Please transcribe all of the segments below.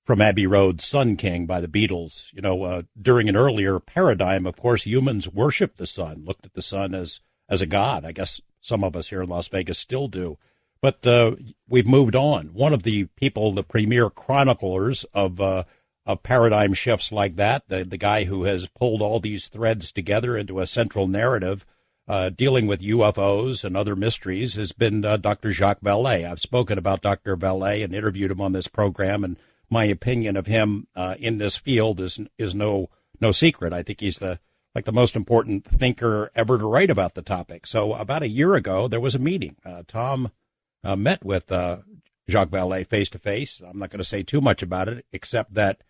from Abbey Road's Sun King by the Beatles. During an earlier paradigm, of course, humans worshiped the sun, looked at the sun as a god. I guess some of us here in Las Vegas still do. But we've moved on. One of the people, the premier chroniclers of paradigm shifts like that, the guy who has pulled all these threads together into a central narrative dealing with UFOs and other mysteries, has been Dr. Jacques Vallée. I've spoken about Dr. Vallée and interviewed him on this program, and my opinion of him in this field is no secret. I think he's the most important thinker ever to write about the topic. So about a year ago, there was a meeting. Tom met with Jacques Vallée face-to-face. I'm not going to say too much about it, except that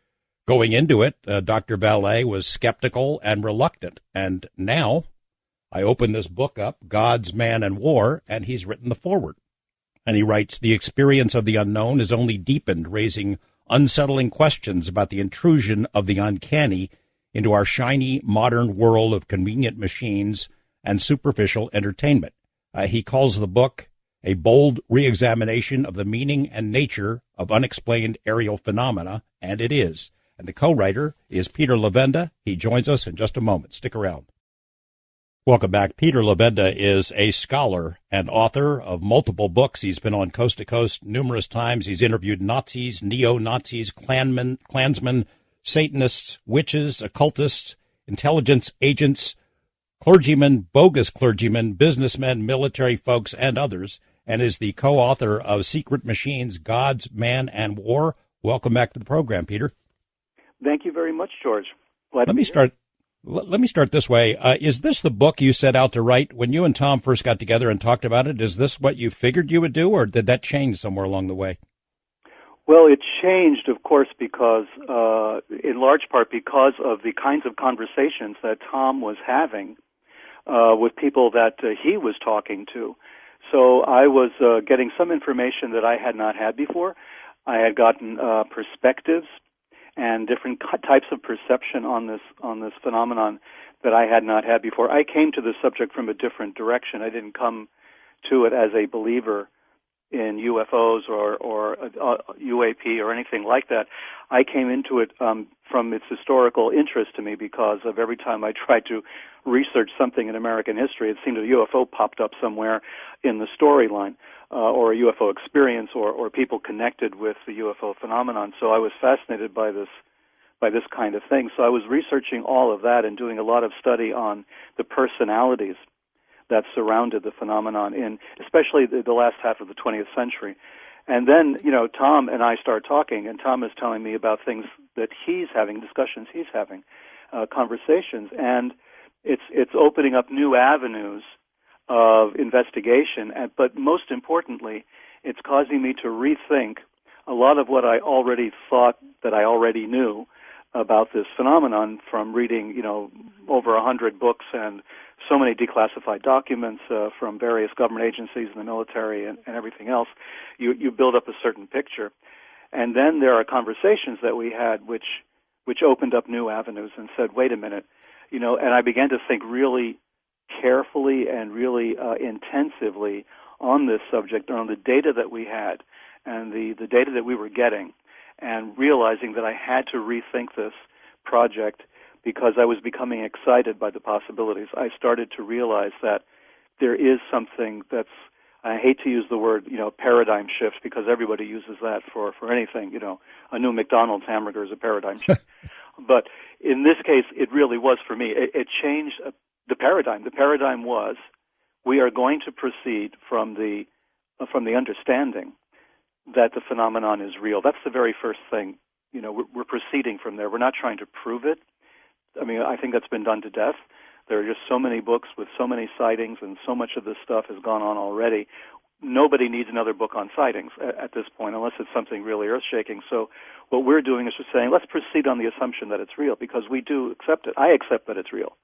going into it, Dr. Vallée was skeptical and reluctant. And now I open this book up, Gods, Man, and War, and he's written the foreword. And he writes, "The experience of the unknown is only deepened, raising unsettling questions about the intrusion of the uncanny into our shiny modern world of convenient machines and superficial entertainment." He calls the book a bold reexamination of the meaning and nature of unexplained aerial phenomena, and it is. And the co-writer is Peter Levenda. He joins us in just a moment. Stick around. Welcome back. Peter Levenda is a scholar and author of multiple books. He's been on Coast to Coast numerous times. He's interviewed Nazis, neo-Nazis, Klansmen, Satanists, witches, occultists, intelligence agents, clergymen, bogus clergymen, businessmen, military folks, and others, and is the co-author of Secret Machines, Gods, Man, and War. Welcome back to the program, Peter. Thank you very much, George. Let me start this way. Is this the book you set out to write when you and Tom first got together and talked about it? Is this what you figured you would do, or did that change somewhere along the way? Well, it changed, of course, because, in large part, because of the kinds of conversations that Tom was having with people that he was talking to. So I was getting some information that I had not had before. I had gotten perspectives and different types of perception on this phenomenon that I had not had before. I came to the subject from a different direction. I didn't come to it as a believer in UFOs or UAP or anything like that. I came into it from its historical interest to me because of every time I tried to research something in American history, it seemed a UFO popped up somewhere in the storyline, or a UFO experience, or people connected with the UFO phenomenon. So I was fascinated by this kind of thing. So I was researching all of that and doing a lot of study on the personalities that surrounded the phenomenon in especially the last half of the 20th century. And then, Tom and I start talking, and Tom is telling me about things that he's having, discussions he's having, conversations, and it's opening up new avenues of investigation, but most importantly, it's causing me to rethink a lot of what I already thought that I already knew about this phenomenon from reading, over 100 books and so many declassified documents from various government agencies and the military and everything else. You build up a certain picture. And then there are conversations that we had which opened up new avenues and said, wait a minute, and I began to think really carefully and really intensively on this subject, on the data that we had and the data that we were getting, and realizing that I had to rethink this project because I was becoming excited by the possibilities. I started to realize that there is something that's, I hate to use the word, paradigm shift, because everybody uses that for anything. A new McDonald's hamburger is a paradigm shift. But in this case, it really was for me. It changed the paradigm. The paradigm was we are going to proceed from the understanding that the phenomenon is real. That's the very first thing. We're proceeding from there. We're not trying to prove it. I mean, I think that's been done to death. There are just so many books with so many sightings, and so much of this stuff has gone on already. Nobody needs another book on sightings at this point, unless it's something really earth-shaking. So what we're doing is just saying, let's proceed on the assumption that it's real, because we do accept it. I accept that it's real.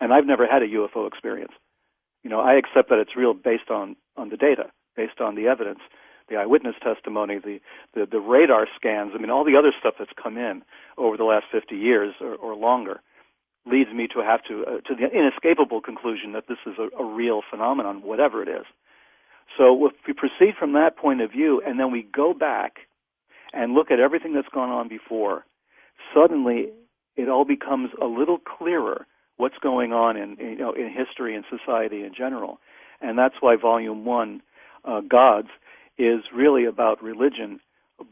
And I've never had a UFO experience. I accept that it's real based on the data, based on the evidence, the eyewitness testimony, the radar scans. I mean, all the other stuff that's come in over the last 50 years or longer leads me to have to the inescapable conclusion that this is a real phenomenon, whatever it is. So if we proceed from that point of view, and then we go back and look at everything that's gone on before, suddenly it all becomes a little clearer what's going on in history and society in general. And that's why Volume 1, Gods, is really about religion,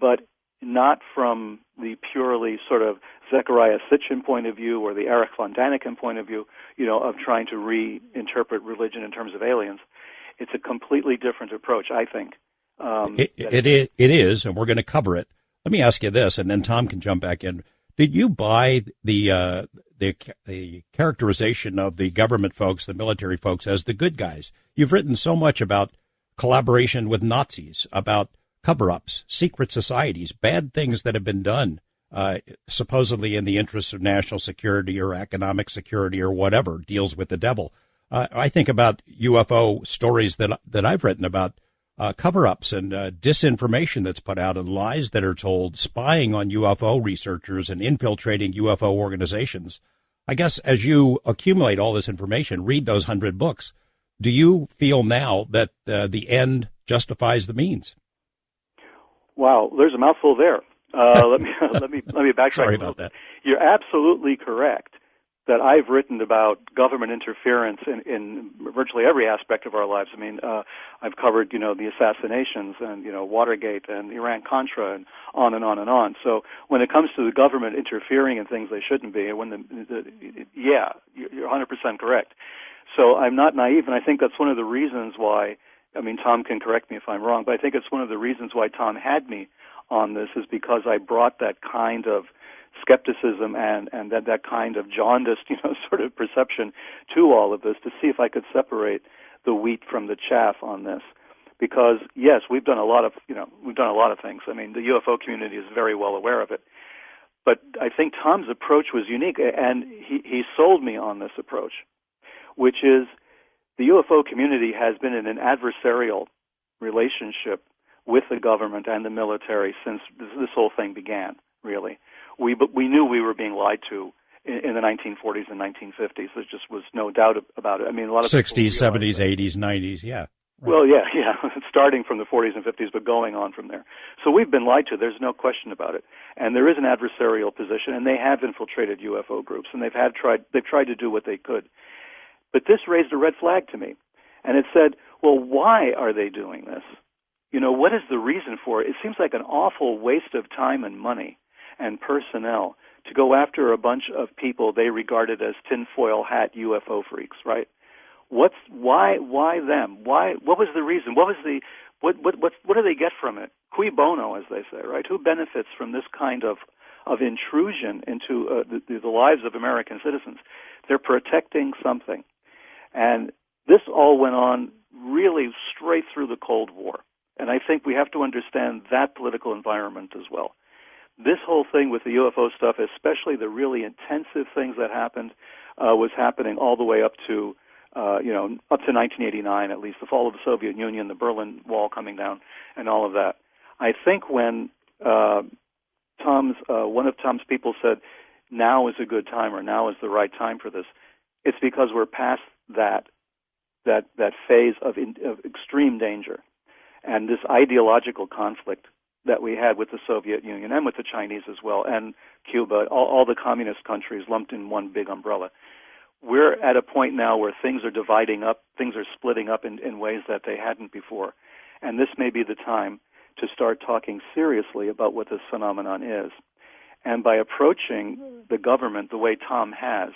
but not from the purely sort of Zecharia Sitchin point of view or the Erich von Daniken point of view, of trying to reinterpret religion in terms of aliens. It's a completely different approach, I think. It is, and we're going to cover it. Let me ask you this, and then Tom can jump back in. Did you buy the characterization of the government folks, the military folks, as the good guys? You've written so much about collaboration with Nazis, about cover-ups, secret societies, bad things that have been done, supposedly in the interests of national security or economic security or whatever, deals with the devil. I think about UFO stories that I've written about cover-ups and disinformation that's put out and lies that are told, spying on UFO researchers and infiltrating UFO organizations. I guess as you accumulate all this information, read those 100 books, do you feel now that the end justifies the means? Wow, there's a mouthful there. Let me backtrack. Sorry about that. You're absolutely correct that I've written about government interference in virtually every aspect of our lives. I mean, I've covered, the assassinations and, Watergate and Iran-Contra and on and on and on. So when it comes to the government interfering in things they shouldn't be, yeah, you're 100% correct. So I'm not naive, and I think that's one of the reasons why, Tom can correct me if I'm wrong, but I think it's one of the reasons why Tom had me on this is because I brought that kind of skepticism and that kind of jaundiced, sort of perception to all of this to see if I could separate the wheat from the chaff on this. Because yes, we've done a lot of things. I mean, the UFO community is very well aware of it. But I think Tom's approach was unique, and he sold me on this approach, which is the UFO community has been in an adversarial relationship with the government and the military since this whole thing began, really. We knew we were being lied to in the 1940s and 1950s. There just was no doubt about it. I mean, a lot of 60s, 70s, 80s, 90s, yeah. Right. Well, yeah, starting from the 40s and 50s, but going on from there. So we've been lied to. There's no question about it. And there is an adversarial position, and they have infiltrated UFO groups, and they've tried to do what they could. But this raised a red flag to me, and it said, well, why are they doing this? What is the reason for it? It seems like an awful waste of time and money and personnel to go after a bunch of people they regarded as tinfoil hat UFO freaks, right? Why them? What was the reason? What do they get from it? Cui bono, as they say, right? Who benefits from this kind of intrusion into the lives of American citizens? They're protecting something. And this all went on really straight through the Cold War. And I think we have to understand that political environment as well. This whole thing with the UFO stuff, especially the really intensive things that happened, was happening all the way up to 1989, at least, the fall of the Soviet Union, the Berlin Wall coming down, and all of that. I think when one of Tom's people said, now is a good time or now is the right time for this, it's because we're past that phase of extreme danger. And this ideological conflict that we had with the Soviet Union and with the Chinese as well, and Cuba, all the communist countries lumped in one big umbrella. We're at a point now where things are dividing up, things are splitting up in ways that they hadn't before. And this may be the time to start talking seriously about what this phenomenon is. And by approaching the government the way Tom has,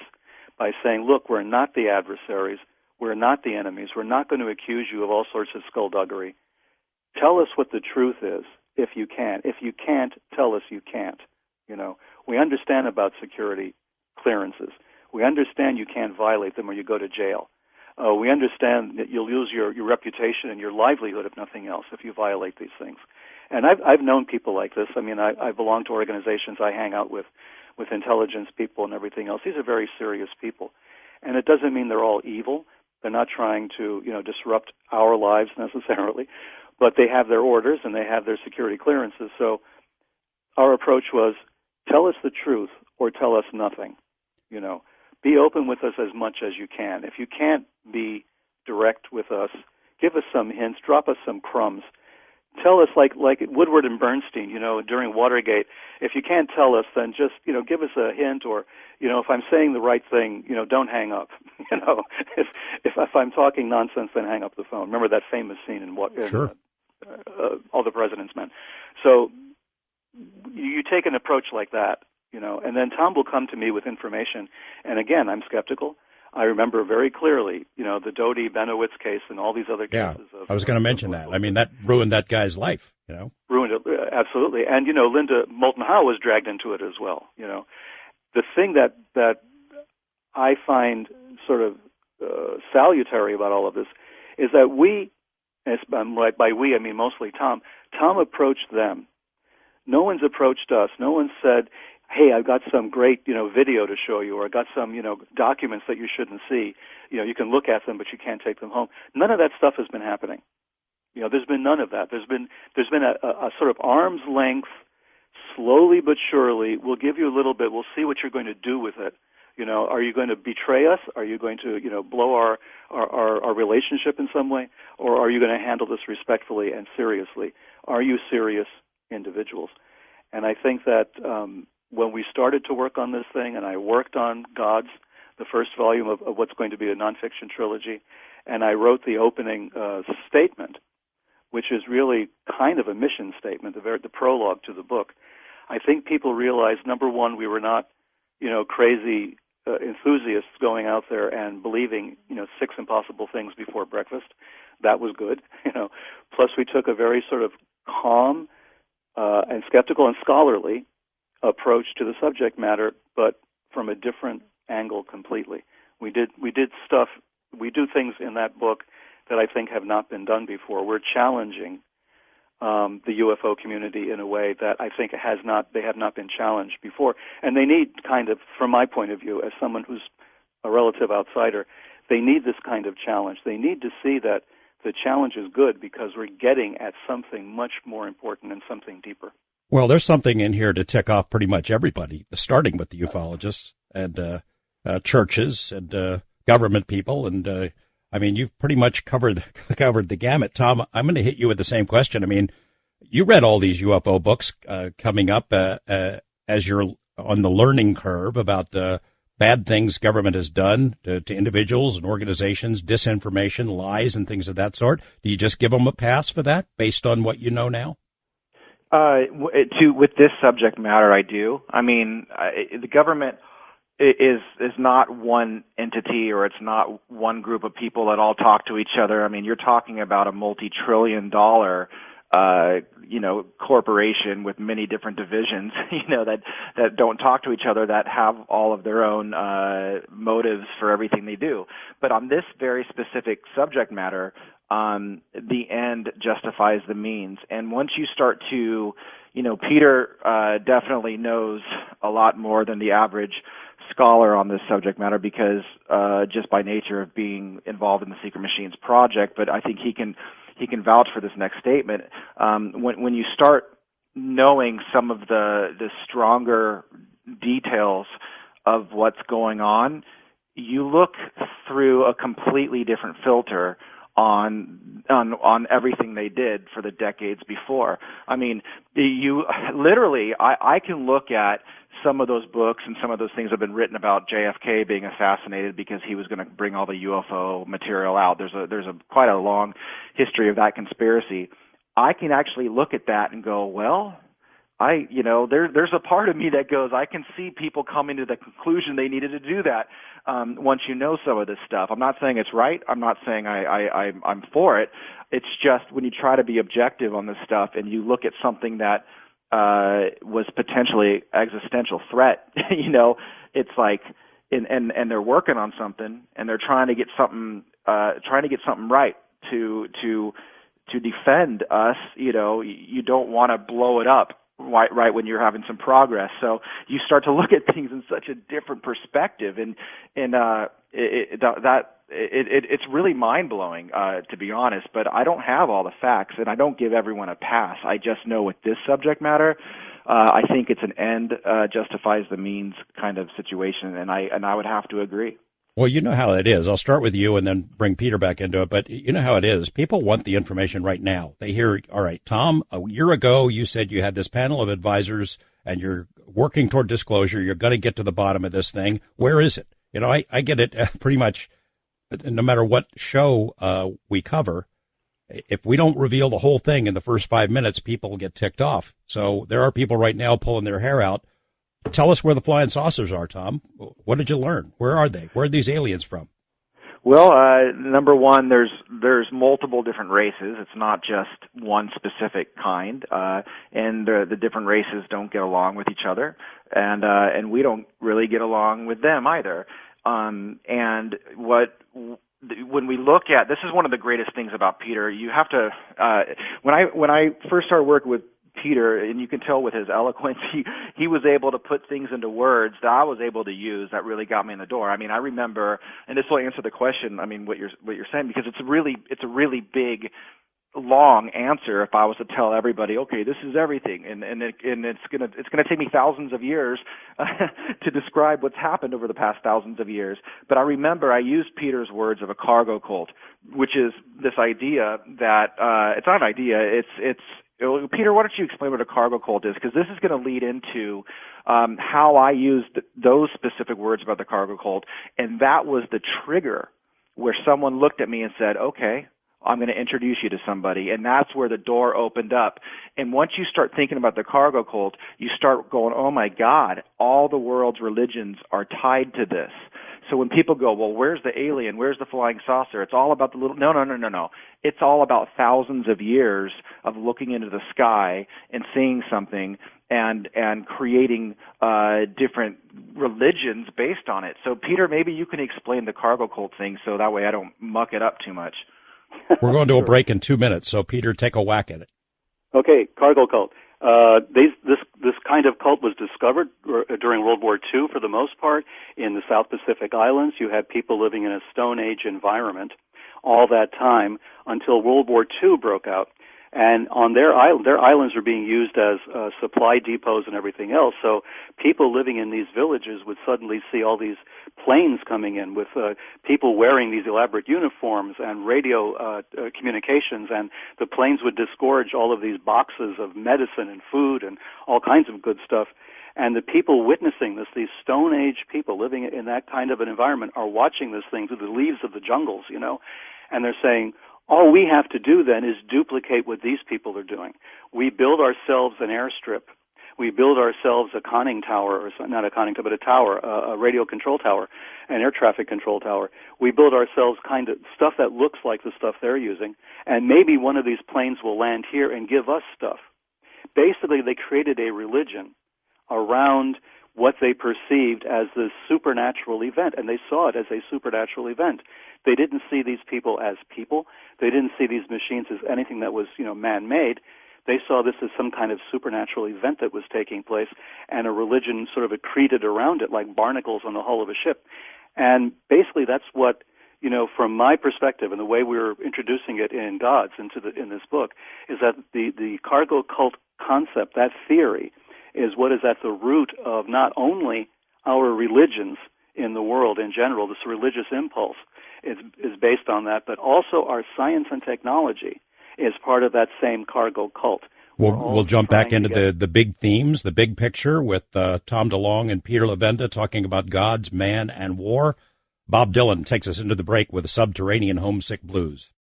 by saying, look, we're not the adversaries, we're not the enemies, we're not going to accuse you of all sorts of skullduggery. Tell us what the truth is, if you can. If you can't, tell us you can't. We understand about security clearances. We understand you can't violate them or you go to jail. We understand that you'll lose your reputation and your livelihood, if nothing else, if you violate these things. And I've known people like this. I mean, I belong to organizations. I hang out with intelligence people and everything else. These are very serious people. And it doesn't mean they're all evil. They're not trying to, disrupt our lives necessarily. But they have their orders and they have their security clearances. So our approach was, tell us the truth or tell us nothing. Be open with us as much as you can. If you can't be direct with us, give us some hints, drop us some crumbs. tell us like Woodward and Bernstein, during Watergate. If you can't tell us, then just, give us a hint, or, if I'm saying the right thing, don't hang up. If I'm talking nonsense, then hang up the phone. Remember that famous scene in Sure. All the President's Men. So you take an approach like that, and then Tom will come to me with information. And again, I'm skeptical. I remember very clearly, the Dodi Benowitz case and all these other cases. Yeah, I was going to mention that. I mean, that ruined that guy's life, Ruined it, absolutely. And, Linda Moulton Howe was dragged into it as well, The thing that I find sort of salutary about all of this is that we, by we I mean mostly Tom approached them. No one's approached us. No one said, hey, I've got some great, video to show you, or I got some, documents that you shouldn't see. You can look at them, but you can't take them home. None of that stuff has been happening. There's been none of that. There's been a sort of arm's length, slowly but surely, we'll give you a little bit, we'll see what you're going to do with it. Are you going to betray us? Are you going to, blow our relationship in some way? Or are you going to handle this respectfully and seriously? Are you serious individuals? And I think that when we started to work on this thing, and I worked on Gods, the first volume of what's going to be a nonfiction trilogy, and I wrote the opening statement, which is really kind of a mission statement, the prologue to the book. I think people realized, number one, we were not, crazy enthusiasts going out there and believing, 6 impossible things before breakfast. That was good, Plus, we took a very sort of calm and skeptical and scholarly approach to the subject matter, but from a different angle completely. We do things in that book that I think have not been done before. We're challenging the UFO community in a way that I think they have not been challenged before. And they need kind of, from my point of view, as someone who's a relative outsider, they need this kind of challenge. They need to see that the challenge is good because we're getting at something much more important and something deeper. Well, there's something in here to tick off pretty much everybody, starting with the ufologists and churches and government people. And I mean, you've pretty much covered the gamut. Tom, I'm going to hit you with the same question. I mean, you read all these UFO books coming up as you're on the learning curve about bad things government has done to individuals and organizations, disinformation, lies, and things of that sort. Do you just give them a pass for that based on what you know now? With this subject matter, I do. I mean, the government is not one entity, or it's not one group of people that all talk to each other. I mean, you're talking about a multi-trillion-dollar, corporation with many different divisions, that don't talk to each other, that have all of their own motives for everything they do. But on this very specific subject matter, the end justifies the means. And once you start to, Peter definitely knows a lot more than the average scholar on this subject matter because just by nature of being involved in the Secret Machines project, but I think he can vouch for this next statement. When you start knowing some of the stronger details of what's going on, you look through a completely different filter on everything they did for the decades before. I mean, I can look at some of those books and some of those things have been written about JFK being assassinated because he was going to bring all the UFO material out. There's quite a long history of that conspiracy. I can actually look at that and go, well, there's a part of me that goes, I can see people coming to the conclusion they needed to do that once you know some of this stuff. I'm not saying it's right. I'm not saying I'm for it. It's just when you try to be objective on this stuff and you look at something that was potentially existential threat, it's like, and they're working on something and they're trying to get something right to defend us. You don't want to blow it up right when you're having some progress. So you start to look at things in such a different perspective, and it's really mind-blowing, to be honest. But I don't have all the facts, and I don't give everyone a pass. I just know with this subject matter, I think it's an end justifies the means kind of situation, and I would have to agree. Well, you know how it is. I'll start with you and then bring Peter back into it. But you know how it is. People want the information right now. They hear, all right, Tom, a year ago you said you had this panel of advisors and you're working toward disclosure. You're going to get to the bottom of this thing. Where is it? You know, I get it pretty much no matter what show we cover. If we don't reveal the whole thing in the first 5 minutes, people get ticked off. So there are people right now pulling their hair out. Tell us where the flying saucers are, Tom. What did you learn? Where are they? Where are these aliens from? Well, number one, there's multiple different races. It's not just one specific kind, and the different races don't get along with each other, and we don't really get along with them either. And when we look at, this is one of the greatest things about Peter. You have to when I first started working with Peter, and you can tell with his eloquence, he was able to put things into words that I was able to use that really got me in the door. I mean, I remember, and this will answer the question. I mean, what you're saying, because it's a really big, long answer. If I was to tell everybody, okay, this is everything, and it's gonna take me thousands of years to describe what's happened over the past thousands of years. But I remember I used Peter's words of a cargo cult, which is this idea that it's not an idea. It's Peter, why don't you explain what a cargo cult is? Because this is going to lead into how I used those specific words about the cargo cult, and that was the trigger where someone looked at me and said, okay, I'm going to introduce you to somebody, and that's where the door opened up. And once you start thinking about the cargo cult, you start going, oh my God, all the world's religions are tied to this. So when people go, well, where's the alien? Where's the flying saucer? It's all about the little, no. It's all about thousands of years of looking into the sky and seeing something and creating different religions based on it. So Peter, maybe you can explain the cargo cult thing so that way I don't muck it up too much. We're going to a break in 2 minutes, so Peter, take a whack at it. Okay, cargo cult. This kind of cult was discovered during World War II for the most part in the South Pacific Islands. You had people living in a Stone Age environment all that time until World War II broke out. And on their islands were being used as supply depots and everything else. So people living in these villages would suddenly see all these planes coming in with people wearing these elaborate uniforms and radio communications, and the planes would disgorge all of these boxes of medicine and food and all kinds of good stuff. And the people witnessing this, these Stone Age people living in that kind of an environment, are watching this thing through the leaves of the jungles, and they're saying, all we have to do then is duplicate what these people are doing. We build ourselves an airstrip. We build ourselves a conning tower, or not a conning tower, but a tower, a radio control tower, an air traffic control tower. We build ourselves kind of stuff that looks like the stuff they're using, and maybe one of these planes will land here and give us stuff. Basically, they created a religion around what they perceived as this supernatural event, and they saw it as a supernatural event. They didn't see these people as people. They didn't see these machines as anything that was, man-made. They saw this as some kind of supernatural event that was taking place, and a religion sort of accreted around it like barnacles on the hull of a ship. And basically that's what, from my perspective and the way we're introducing it in Gods in this book, is that the cargo cult concept, that theory, is what is at the root of not only our religions in the world in general, this religious impulse is based on that, but also our science and technology is part of that same cargo cult. We'll jump back into the big themes, the big picture with Tom DeLonge and Peter Levenda talking about gods, man, and war. Bob Dylan takes us into the break with Subterranean Homesick Blues.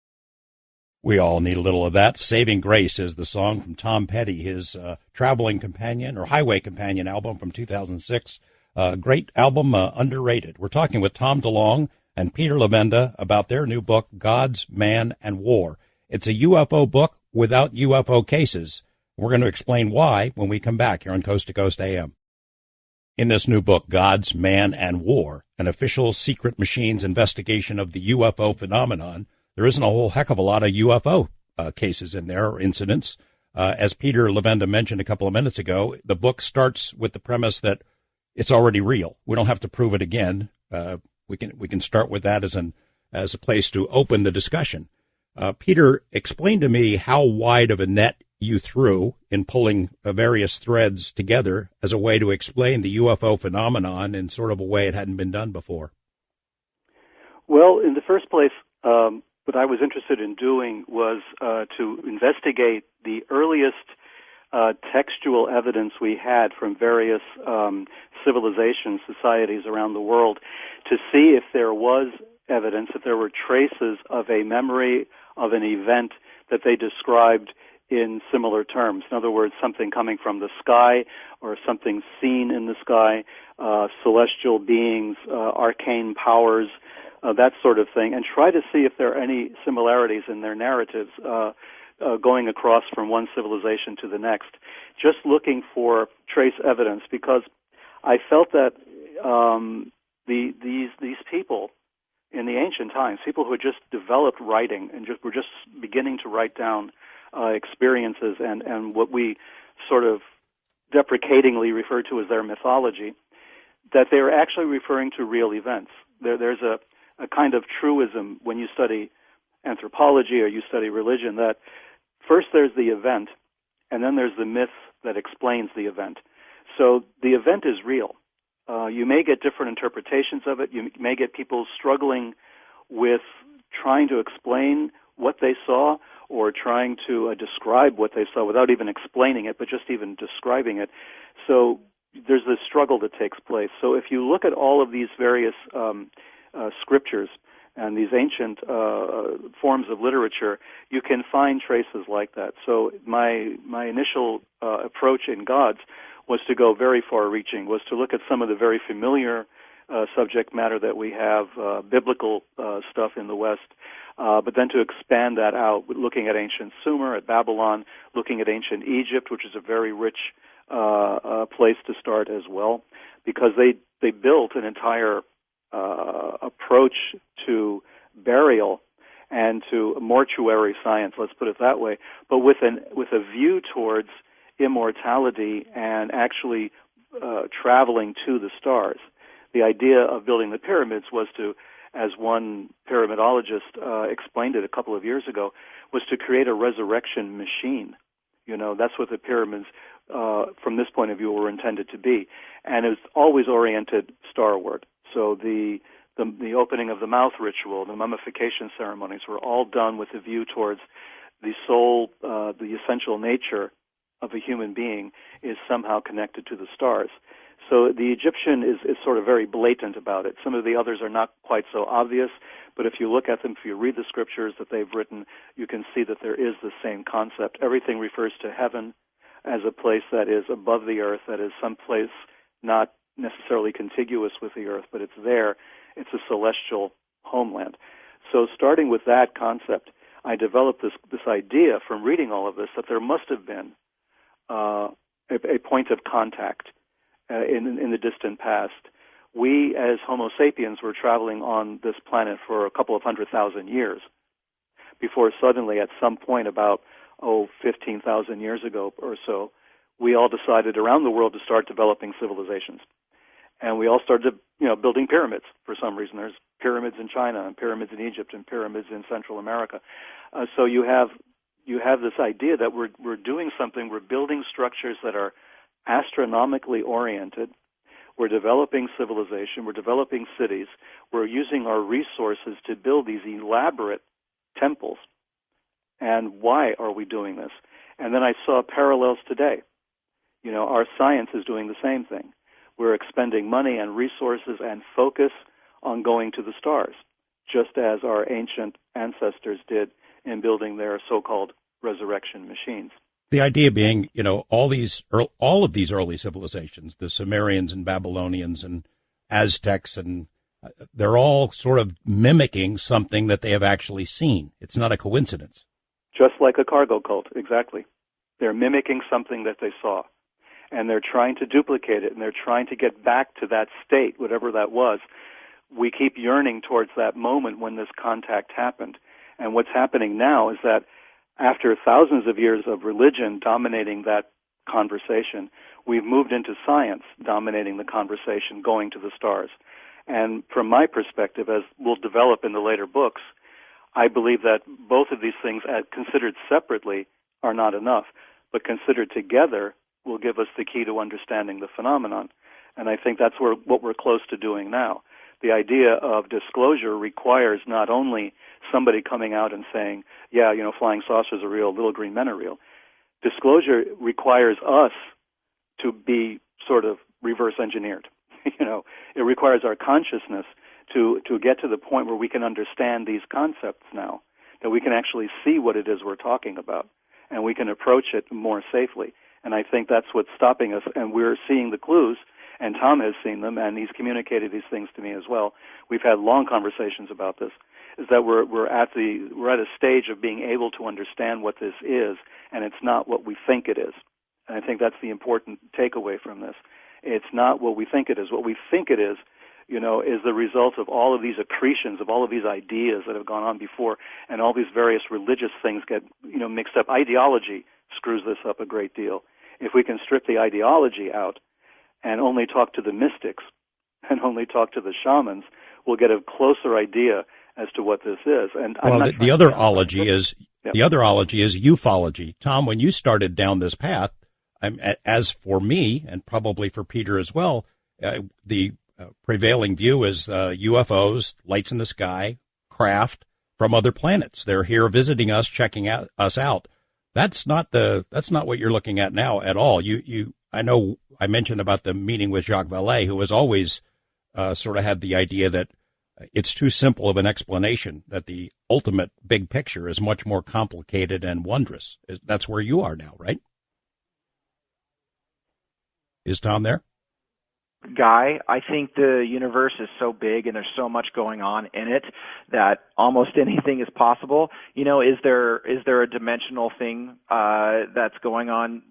We all need a little of that. Saving Grace is the song from Tom Petty, his traveling companion or highway companion album from 2006. Great album, underrated. We're talking with Tom DeLonge and Peter Levenda about their new book, Gods, Man, and War. It's a UFO book without UFO cases. We're going to explain why when we come back here on Coast to Coast AM. In this new book, Gods, Man, and War, an official secret machines investigation of the UFO phenomenon, there isn't a whole heck of a lot of UFO cases in there or incidents. As Peter Levenda mentioned a couple of minutes ago, the book starts with the premise that it's already real. We don't have to prove it again. We can start with that as a place to open the discussion. Peter, explain to me how wide of a net you threw in pulling various threads together as a way to explain the UFO phenomenon in sort of a way it hadn't been done before. Well, in the first place, what I was interested in doing was to investigate the earliest textual evidence we had from various civilizations, societies around the world, to see if there was evidence, if there were traces of a memory of an event that they described in similar terms. In other words, something coming from the sky or something seen in the sky, celestial beings, arcane powers, that sort of thing, and try to see if there are any similarities in their narratives going across from one civilization to the next. Just looking for trace evidence, because I felt that these people in the ancient times, people who had just developed writing and were just beginning to write down experiences and what we sort of deprecatingly refer to as their mythology, that they are actually referring to real events. There's a kind of truism when you study anthropology or you study religion, that first there's the event, and then there's the myth that explains the event. So the event is real. You may get different interpretations of it. You may get people struggling with trying to explain what they saw or trying to describe what they saw without even explaining it, but just even describing it. So there's this struggle that takes place. So if you look at all of these various scriptures and these ancient forms of literature, you can find traces like that. So my initial approach in Gods was to go very far-reaching, was to look at some of the very familiar subject matter that we have, biblical stuff in the West, but then to expand that out, looking at ancient Sumer, at Babylon, looking at ancient Egypt, which is a very rich place to start as well, because they built an entire approach to burial and to mortuary science, let's put it that way, but with a view towards immortality and actually traveling to the stars. The idea of building the pyramids was to, as one pyramidologist explained it a couple of years ago, was to create a resurrection machine. You know, that's what the pyramids, from this point of view, were intended to be. And it was always oriented starward. So the opening of the mouth ritual, the mummification ceremonies were all done with a view towards the soul, the essential nature of a human being is somehow connected to the stars. So the Egyptian is sort of very blatant about it. Some of the others are not quite so obvious, but if you look at them, if you read the scriptures that they've written, you can see that there is the same concept. Everything refers to heaven as a place that is above the earth, that is some place not necessarily contiguous with the earth, but it's there. It's a celestial homeland. So starting with that concept, I developed this idea from reading all of this that there must have been a point of contact in the distant past. We, as Homo sapiens, were traveling on this planet for a couple of 100,000 years before suddenly, at some point about 15,000 years ago or so, we all decided around the world to start developing civilizations. And we all started, building pyramids for some reason. There's pyramids in China and pyramids in Egypt and pyramids in Central America. So you have this idea that we're doing something. We're building structures that are astronomically oriented. We're developing civilization. We're developing cities. We're using our resources to build these elaborate temples. And why are we doing this? And then I saw parallels today. Our science is doing the same thing. We're expending money and resources and focus on going to the stars, just as our ancient ancestors did in building their so-called resurrection machines. The idea being, all of these early civilizations, the Sumerians and Babylonians and Aztecs, and they're all sort of mimicking something that they have actually seen. It's not a coincidence. Just like a cargo cult, exactly. They're mimicking something that they saw. And they're trying to duplicate it, and they're trying to get back to that state, whatever that was. We keep yearning towards that moment when this contact happened. And what's happening now is that after thousands of years of religion dominating that conversation, we've moved into science dominating the conversation, going to the stars. And from my perspective, as we'll develop in the later books, I believe that both of these things, considered separately, are not enough, but considered together will give us the key to understanding the phenomenon. And I think that's what we're close to doing now. the idea of disclosure requires not only somebody coming out and saying, yeah, flying saucers are real, little green men are real. Disclosure requires us to be sort of reverse engineered. It requires our consciousness to get to the point where we can understand these concepts now, that we can actually see what it is we're talking about, and we can approach it more safely. And I think that's what's stopping us, and we're seeing the clues, and Tom has seen them, and he's communicated these things to me as well. We've had long conversations about this, is that we're at a stage of being able to understand what this is, and it's not what we think it is. And I think that's the important takeaway from this. It's not what we think it is. What we think it is the result of all of these accretions, of all of these ideas that have gone on before, and all these various religious things get, mixed up. Ideology screws this up a great deal. If we can strip the ideology out and only talk to the mystics and only talk to the shamans, we'll get a closer idea as to what this is. And the other ology is ufology. Tom, when you started down this path, as for me and probably for Peter as well, the prevailing view is UFOs, lights in the sky, craft from other planets. They're here visiting us, checking us out. That's not what you're looking at now at all. I know I mentioned about the meeting with Jacques Vallée, who has always sort of had the idea that it's too simple of an explanation, that the ultimate big picture is much more complicated and wondrous. That's where you are now, right? Is Tom there? Guy, I think the universe is so big and there's so much going on in it that almost anything is possible. Is there a dimensional thing that's going on?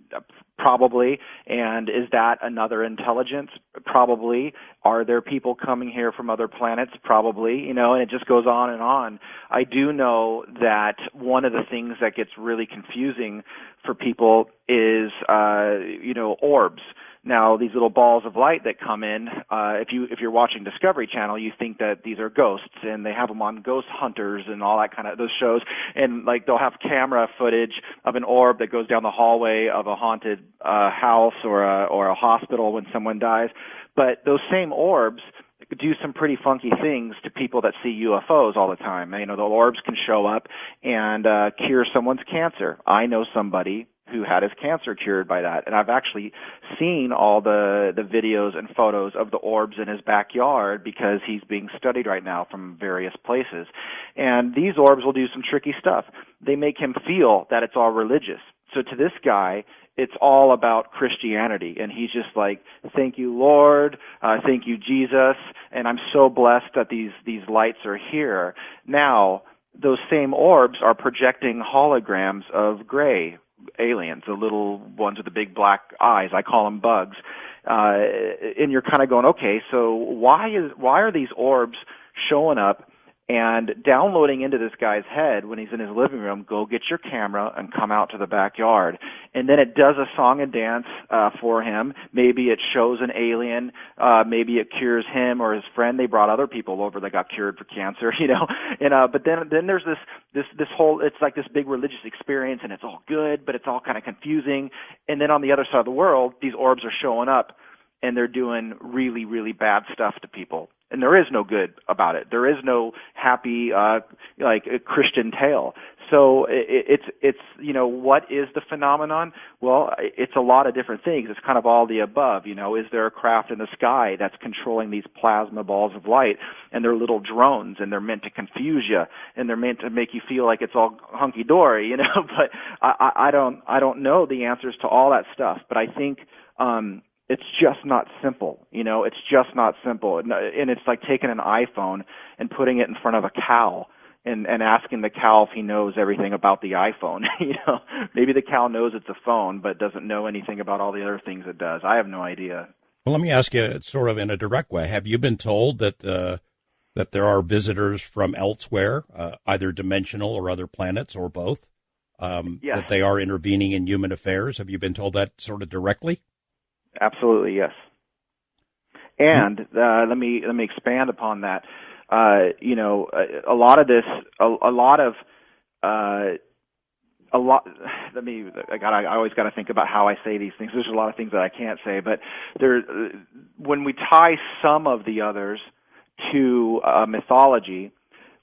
Probably. And is that another intelligence? Probably. Are there people coming here from other planets? Probably. And it just goes on and on. I do know that one of the things that gets really confusing for people is, orbs. Now, these little balls of light that come in, if you're watching Discovery Channel, you think that these are ghosts, and they have them on Ghost Hunters and all that kind of those shows, and they'll have camera footage of an orb that goes down the hallway of a haunted house or a hospital when someone dies. But those same orbs do some pretty funky things to people that see UFOs all the time. The orbs can show up and cure someone's cancer. I know somebody who had his cancer cured by that. And I've actually seen all the videos and photos of the orbs in his backyard because he's being studied right now from various places. And these orbs will do some tricky stuff. They make him feel that it's all religious. So to this guy, it's all about Christianity. And he's just like, thank you, Lord. Thank you, Jesus. And I'm so blessed that these lights are here. Now, those same orbs are projecting holograms of gray aliens, the little ones with the big black eyes. I call them bugs. And you're kind of going, okay, so why are these orbs showing up and downloading into this guy's head when he's in his living room? Go get your camera and come out to the backyard. And then it does a song and dance for him. Maybe it shows an alien. Maybe it cures him or his friend. They brought other people over that got cured for cancer, And but then there's this whole, it's like this big religious experience, and it's all good, but it's all kind of confusing. And then on the other side of the world, these orbs are showing up, and they're doing really, really bad stuff to people. And there is no good about it. There is no happy, Christian tale. So it's what is the phenomenon? Well, it's a lot of different things. It's kind of all the above. Is there a craft in the sky that's controlling these plasma balls of light, and they're little drones, and they're meant to confuse you, and they're meant to make you feel like it's all hunky dory, But I don't know the answers to all that stuff. But I think it's just not simple, It's just not simple, and it's like taking an iPhone and putting it in front of a cow and asking the cow if he knows everything about the iPhone. Maybe the cow knows it's a phone, but doesn't know anything about all the other things it does. I have no idea. Well, let me ask you, sort of in a direct way. Have you been told that there are visitors from elsewhere, either dimensional or other planets or both? Yes. That they are intervening in human affairs? Have you been told that sort of directly? Absolutely, yes. And let me expand upon that. I always got to think about how I say these things. There's a lot of things that I can't say, but when we tie some of the others to mythology,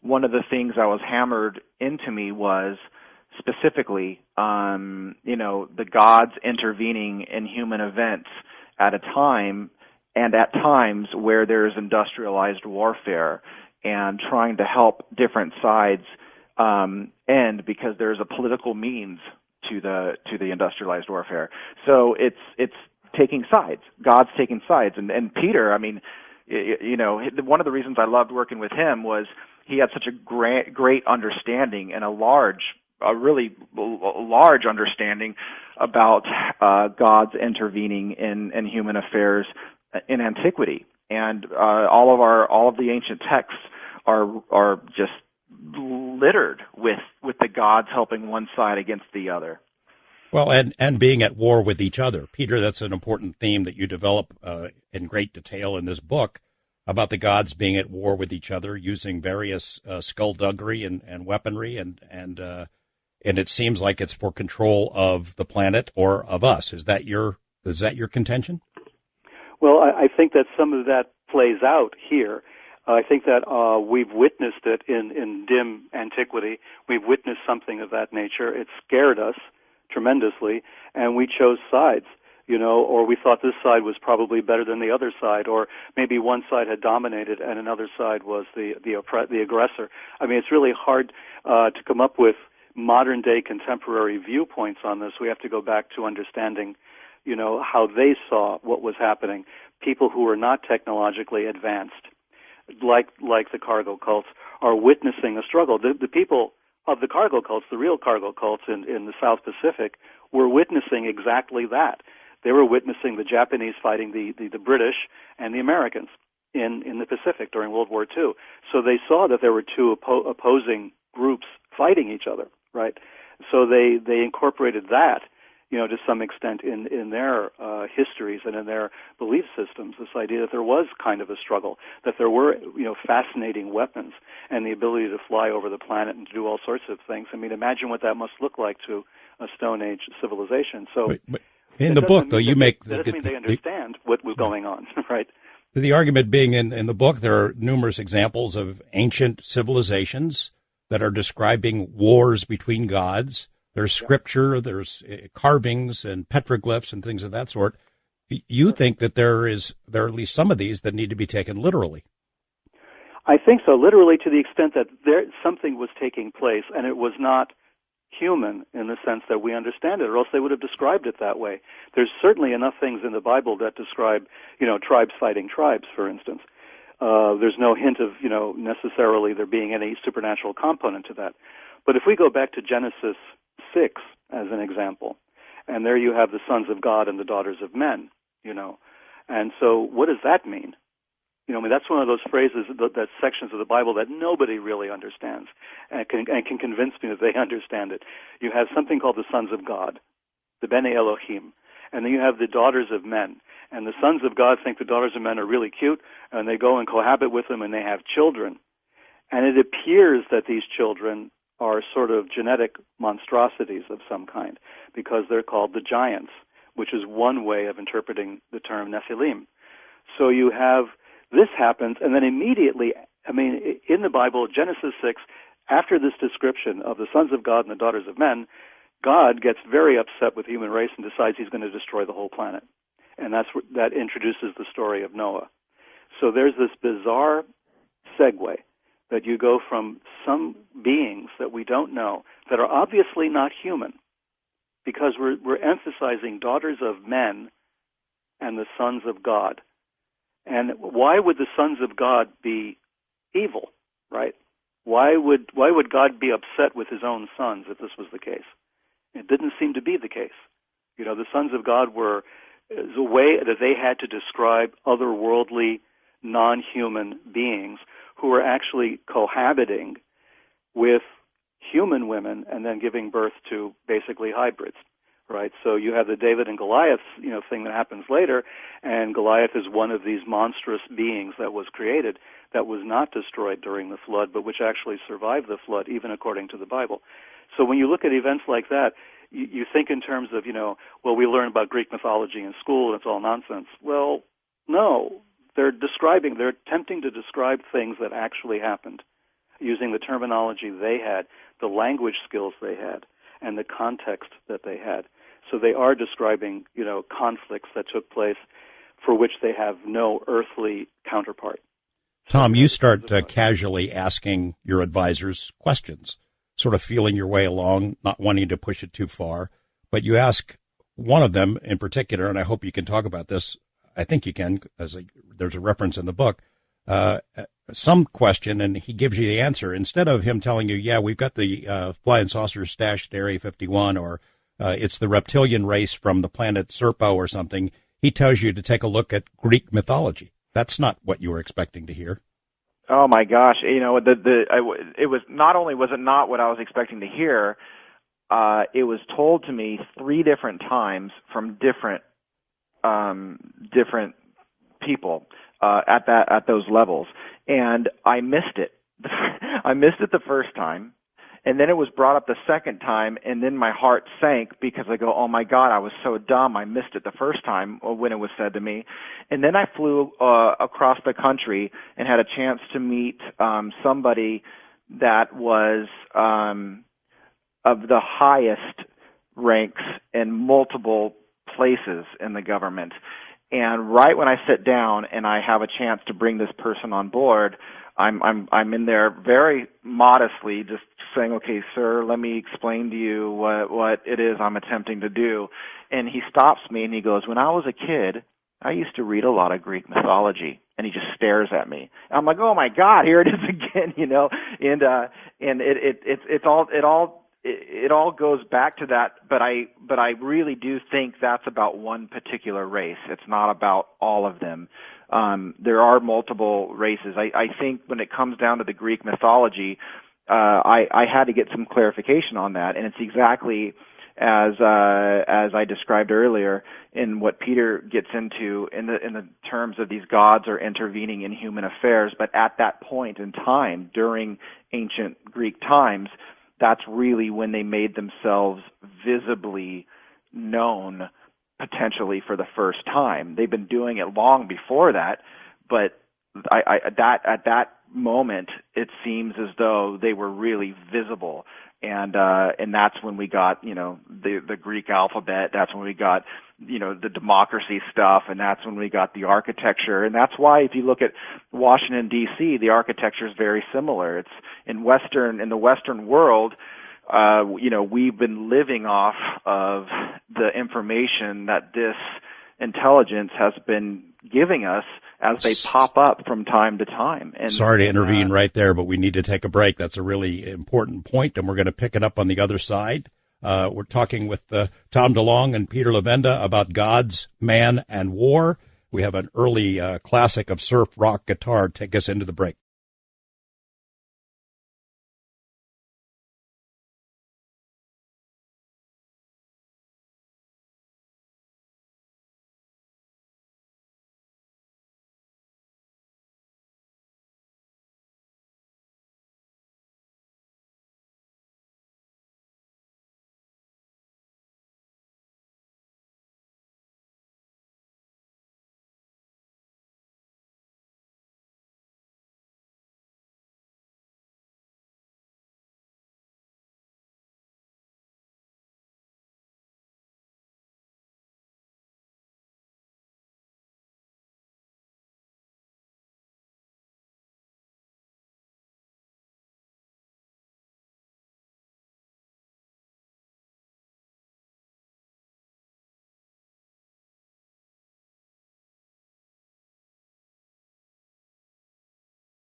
one of the things that was hammered into me was specifically, the gods intervening in human events at a time and at times where there's industrialized warfare and trying to help different sides end because there's a political means to the industrialized warfare. So it's taking sides. God's taking sides, and Peter. I mean, one of the reasons I loved working with him was he had such a great understanding and a really large understanding about God's intervening in human affairs in antiquity, and all of the ancient texts are just littered with the gods helping one side against the other. Well, and being at war with each other. Peter, that's an important theme that you develop in great detail in this book about the gods being at war with each other, using various skullduggery and weaponry, and it seems like it's for control of the planet or of us. Is that your contention? Well, I think that some of that plays out here. I think that we've witnessed it in dim antiquity. We've witnessed something of that nature. It scared us tremendously, and we chose sides, or we thought this side was probably better than the other side, or maybe one side had dominated and another side was the aggressor. I mean, it's really hard to come up with modern-day contemporary viewpoints on this. We have to go back to understanding, how they saw what was happening. People who were not technologically advanced, like the cargo cults, are witnessing a struggle. The people of the cargo cults, the real cargo cults in the South Pacific, were witnessing exactly that. They were witnessing the Japanese fighting the British and the Americans in the Pacific during World War II. So they saw that there were two opposing groups fighting each other, right? So they incorporated that, to some extent in their histories and in their belief systems, this idea that there was kind of a struggle, that there were, fascinating weapons and the ability to fly over the planet and to do all sorts of things. I mean, imagine what that must look like to a Stone Age civilization. So but in the book, though, you make... That doesn't mean they understand what was going on, right? The argument being in the book, there are numerous examples of ancient civilizations that are describing wars between gods. There's scripture, there's carvings and petroglyphs and things of that sort. You think that there are at least some of these that need to be taken literally. I think so, literally to the extent that something was taking place and it was not human in the sense that we understand it, or else they would have described it that way. There's certainly enough things in the Bible that describe, tribes fighting tribes, for instance. There's no hint of, necessarily there being any supernatural component to that. But if we go back to Genesis 6 as an example, and there you have the sons of God and the daughters of men, and so what does that mean? That's one of those phrases, that sections of the Bible that nobody really understands and can convince me that they understand it. You have something called the sons of God, the Bene Elohim, and then you have the daughters of men. And the sons of God think the daughters of men are really cute, and they go and cohabit with them, and they have children. And it appears that these children are sort of genetic monstrosities of some kind, because they're called the giants, which is one way of interpreting the term Nephilim. So you have... This happens, and then immediately, in the Bible, Genesis 6, after this description of the sons of God and the daughters of men, God gets very upset with the human race and decides he's going to destroy the whole planet. And that introduces the story of Noah. So there's this bizarre segue that you go from some beings that we don't know, that are obviously not human, because we're emphasizing daughters of men and the sons of God. And why would the sons of God be evil, right? Why would God be upset with his own sons if this was the case? It didn't seem to be the case. The sons of God were the way that they had to describe otherworldly, non-human beings who were actually cohabiting with human women and then giving birth to basically hybrids. Right, so you have the David and Goliath, thing that happens later, and Goliath is one of these monstrous beings that was created that was not destroyed during the flood, but which actually survived the flood, even according to the Bible. So when you look at events like that, you think in terms of, we learn about Greek mythology in school and it's all nonsense. Well, no, they're attempting to describe things that actually happened using the terminology they had, the language skills they had, and the context that they had. So they are describing, conflicts that took place for which they have no earthly counterpart. Tom, you start casually asking your advisors questions, sort of feeling your way along, not wanting to push it too far. But you ask one of them in particular, and I hope you can talk about this. I think you can, there's a reference in the book, some question, and he gives you the answer. Instead of him telling you, yeah, we've got the flying saucers stashed at Area 51, or it's the reptilian race from the planet Serpo or something, he tells you to take a look at Greek mythology. That's not what you were expecting to hear. Oh my gosh! It was not only was it not what I was expecting to hear, it was told to me 3 different times from different people at those levels, and I missed it. I missed it the first time. And then it was brought up the second time, and then my heart sank because I go, oh, my God, I was so dumb. I missed it the first time when it was said to me. And then I flew across the country and had a chance to meet somebody that was of the highest ranks in multiple places in the government. And right when I sit down and I have a chance to bring this person on board, I'm in there very modestly just saying, okay, sir, let me explain to you what it is I'm attempting to do. And he stops me and he goes, when I was a kid, I used to read a lot of Greek mythology. And he just stares at me. And I'm like, oh my God, here it is again, And it all goes back to that, but I really do think that's about one particular race. It's not about all of them. There are multiple races. I think when it comes down to the Greek mythology, I had to get some clarification on that, and it's exactly as I described earlier in what Peter gets into in the terms of these gods are intervening in human affairs. But at that point in time, during ancient Greek times, that's really when they made themselves visibly known, potentially for the first time. They've been doing it long before that, but at that moment, it seems as though they were really visible, and that's when we got the Greek alphabet. That's when we got the democracy stuff, and that's when we got the architecture, and that's why if you look at Washington D.C., the architecture is very similar. It's in the Western world. We've been living off of the information that this intelligence has been giving us as they pop up from time to time. And sorry to intervene right there, but we need to take a break. That's a really important point, and we're going to pick it up on the other side. We're talking with Tom DeLonge and Peter Levenda about gods, man, and war. We have an early classic of surf rock guitar take us into the break.